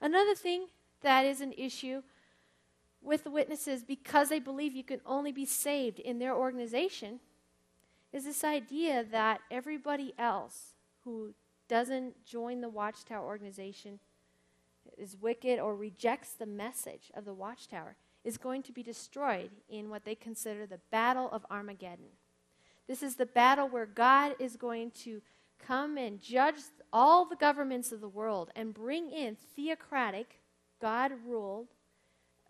Another thing that is an issue with the witnesses, because they believe you can only be saved in their organization, is this idea that everybody else who doesn't join the Watchtower organization, is wicked, or rejects the message of the Watchtower, is going to be destroyed in what they consider the Battle of Armageddon. This is the battle where God is going to come and judge all the governments of the world and bring in theocratic, God-ruled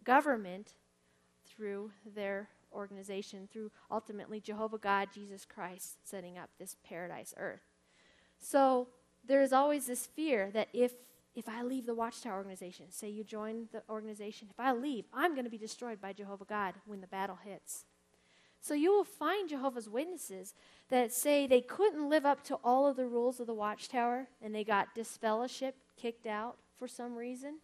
government through their organization, through ultimately Jehovah God, Jesus Christ, setting up this paradise earth. So there's always this fear that if I leave the Watchtower organization, say you join the organization, if I leave, I'm going to be destroyed by Jehovah God when the battle hits. So you will find Jehovah's Witnesses that say they couldn't live up to all of the rules of the Watchtower and they got disfellowshipped, kicked out for some reason.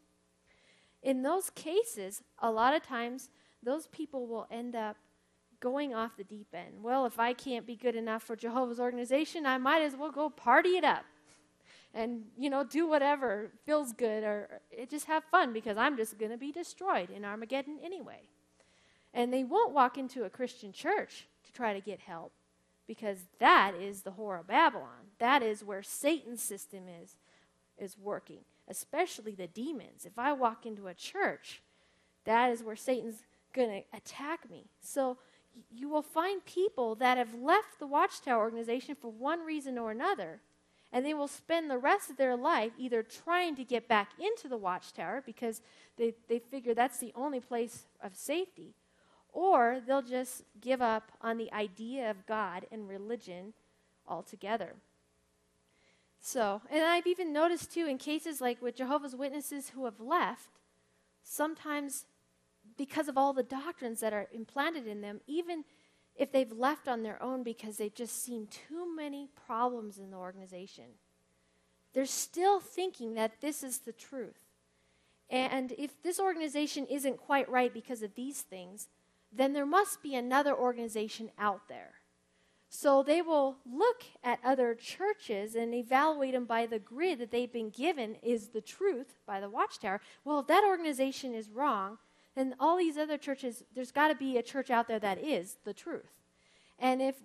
In those cases, a lot of times, those people will end up going off the deep end. Well, if I can't be good enough for Jehovah's organization, I might as well go party it up and, do whatever feels good, or just have fun, because I'm just going to be destroyed in Armageddon anyway. And they won't walk into a Christian church to try to get help, because that is the whore of Babylon. That is where Satan's system is working, especially the demons. If I walk into a church, that is where Satan's going to attack me. So you will find people that have left the Watchtower organization for one reason or another, and they will spend the rest of their life either trying to get back into the Watchtower because they figure that's the only place of safety, or they'll just give up on the idea of God and religion altogether. So, and I've even noticed too, in cases like with Jehovah's Witnesses who have left, sometimes because of all the doctrines that are implanted in them, even if they've left on their own because they've just seen too many problems in the organization, they're still thinking that this is the truth. And if this organization isn't quite right because of these things, then there must be another organization out there. So they will look at other churches and evaluate them by the grid that they've been given is the truth by the Watchtower. Well, if that organization is wrong, then all these other churches, there's got to be a church out there that is the truth. And if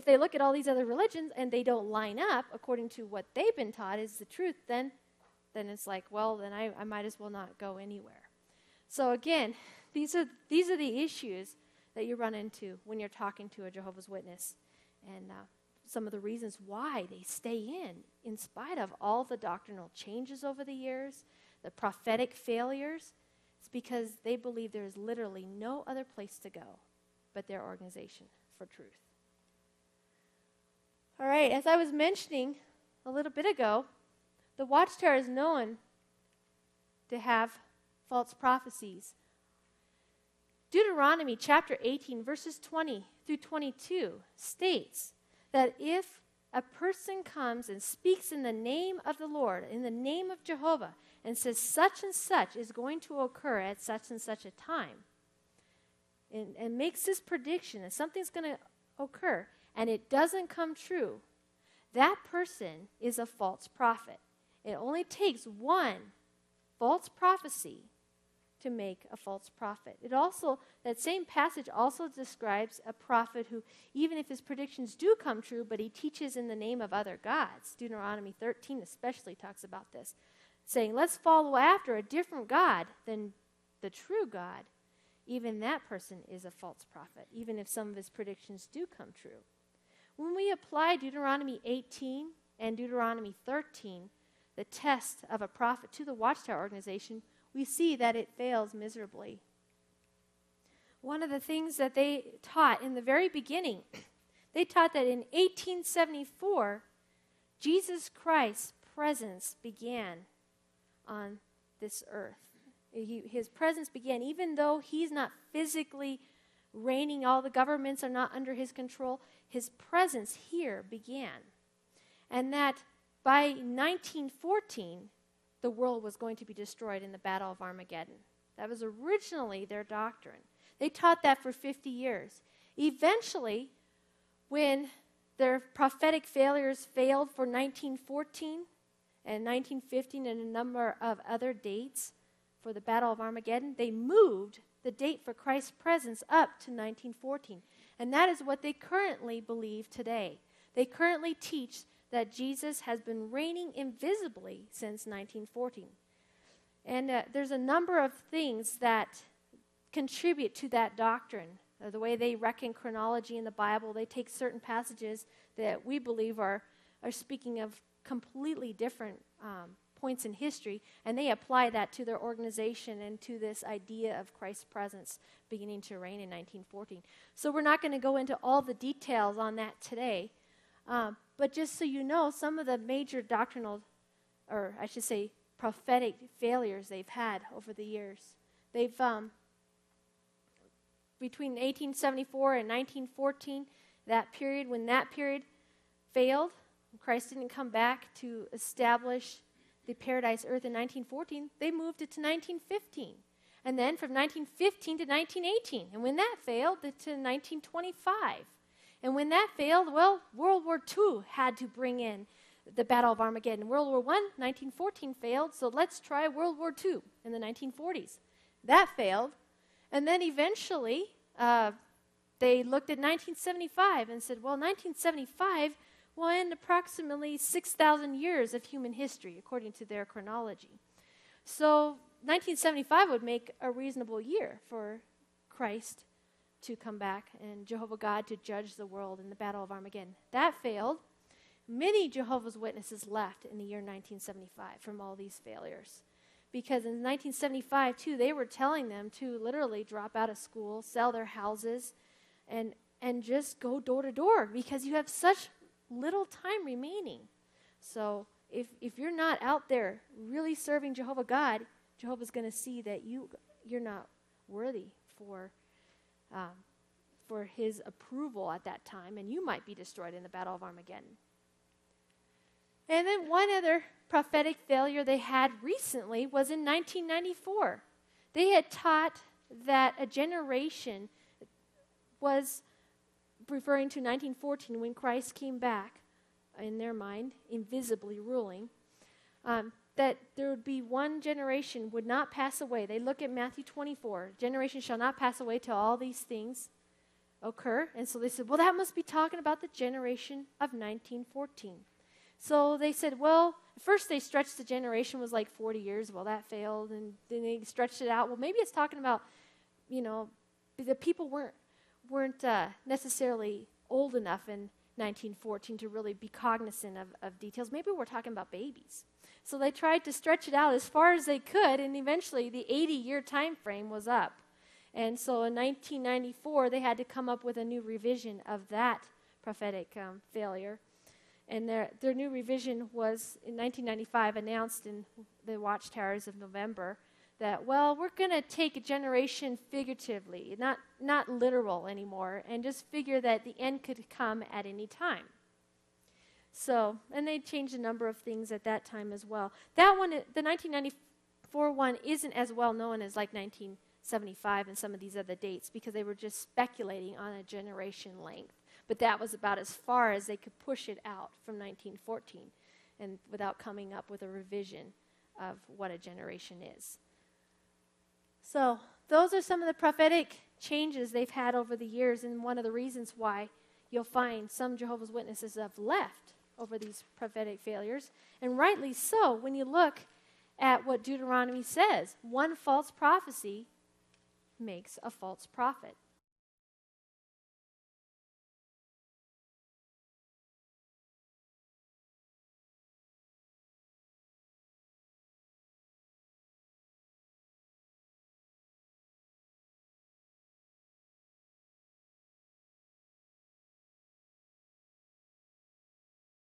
they look at all these other religions and they don't line up according to what they've been taught is the truth, then it's like, well, then I might as well not go anywhere. So again, these are the issues that you run into when you're talking to a Jehovah's Witness, and some of the reasons why they stay in spite of all the doctrinal changes over the years, the prophetic failures. It's because they believe there is literally no other place to go but their organization for truth. All right, as I was mentioning a little bit ago, the Watchtower is known to have false prophecies. Deuteronomy chapter 18, verses 20 through 22 states that if a person comes and speaks in the name of the Lord, in the name of Jehovah, and says such and such is going to occur at such and such a time, and makes this prediction that something's going to occur, and it doesn't come true, that person is a false prophet. It only takes one false prophecy to make a false prophet. That same passage also describes a prophet who, even if his predictions do come true, but he teaches in the name of other gods. Deuteronomy 13 especially talks about this, saying, let's follow after a different God than the true God. Even that person is a false prophet, even if some of his predictions do come true. When we apply Deuteronomy 18 and Deuteronomy 13, the test of a prophet to the Watchtower organization, we see that it fails miserably. One of the things that they taught in the very beginning, they taught that in 1874, Jesus Christ's presence began on this earth. His presence began, even though he's not physically reigning, all the governments are not under his control, his presence here began. And that by 1914, the world was going to be destroyed in the Battle of Armageddon. That was originally their doctrine. They taught that for 50 years. Eventually, when their prophetic failures failed for 1914, and 1915 and a number of other dates for the Battle of Armageddon, they moved the date for Christ's presence up to 1914. And that is what they currently believe today. They currently teach that Jesus has been reigning invisibly since 1914. And there's a number of things that contribute to that doctrine. The way they reckon chronology in the Bible, they take certain passages that we believe are speaking of completely different points in history, and they apply that to their organization and to this idea of Christ's presence beginning to reign in 1914. So we're not going to go into all the details on that today, but just so you know, some of the major doctrinal, or I should say prophetic failures they've had over the years. They've, between 1874 and 1914, that period, when that period failed, Christ didn't come back to establish the paradise earth in 1914, they moved it to 1915. And then from 1915 to 1918. And when that failed, to 1925. And when that failed, well, World War II had to bring in the Battle of Armageddon. World War I, 1914 failed, so let's try World War II in the 1940s. That failed. And then eventually, they looked at 1975 and said, well, 1975 will end approximately 6,000 years of human history, according to their chronology. So 1975 would make a reasonable year for Christ to come back and Jehovah God to judge the world in the Battle of Armageddon. That failed. Many Jehovah's Witnesses left in the year 1975 from all these failures. Because in 1975, too, they were telling them to literally drop out of school, sell their houses, and just go door to door because you have such little time remaining. So if you're not out there really serving Jehovah God, Jehovah's going to see that you're not worthy for his approval at that time, and you might be destroyed in the Battle of Armageddon. And then one other prophetic failure they had recently was in 1994. They had taught that a generation was referring to 1914 when Christ came back, in their mind, invisibly ruling, that there would be one generation would not pass away. They look at Matthew 24. Generation shall not pass away till all these things occur. And so they said, well, that must be talking about the generation of 1914. So they said, well, first they stretched the generation was like 40 years. Well, that failed. And then they stretched it out. Well, maybe it's talking about, the people weren't necessarily old enough in 1914 to really be cognizant of details. Maybe we're talking about babies. So they tried to stretch it out as far as they could, and eventually the 80-year time frame was up. And so in 1994, they had to come up with a new revision of that prophetic failure. And their new revision was, in 1995, announced in the Watchtowers of November, that, well, we're going to take a generation figuratively, not literal anymore, and just figure that the end could come at any time. So, and they changed a number of things at that time as well. That one, the 1994 one, isn't as well known as like 1975 and some of these other dates because they were just speculating on a generation length. But that was about as far as they could push it out from 1914 and without coming up with a revision of what a generation is. So those are some of the prophetic changes they've had over the years, and one of the reasons why you'll find some Jehovah's Witnesses have left over these prophetic failures, and rightly so when you look at what Deuteronomy says. One false prophecy makes a false prophet.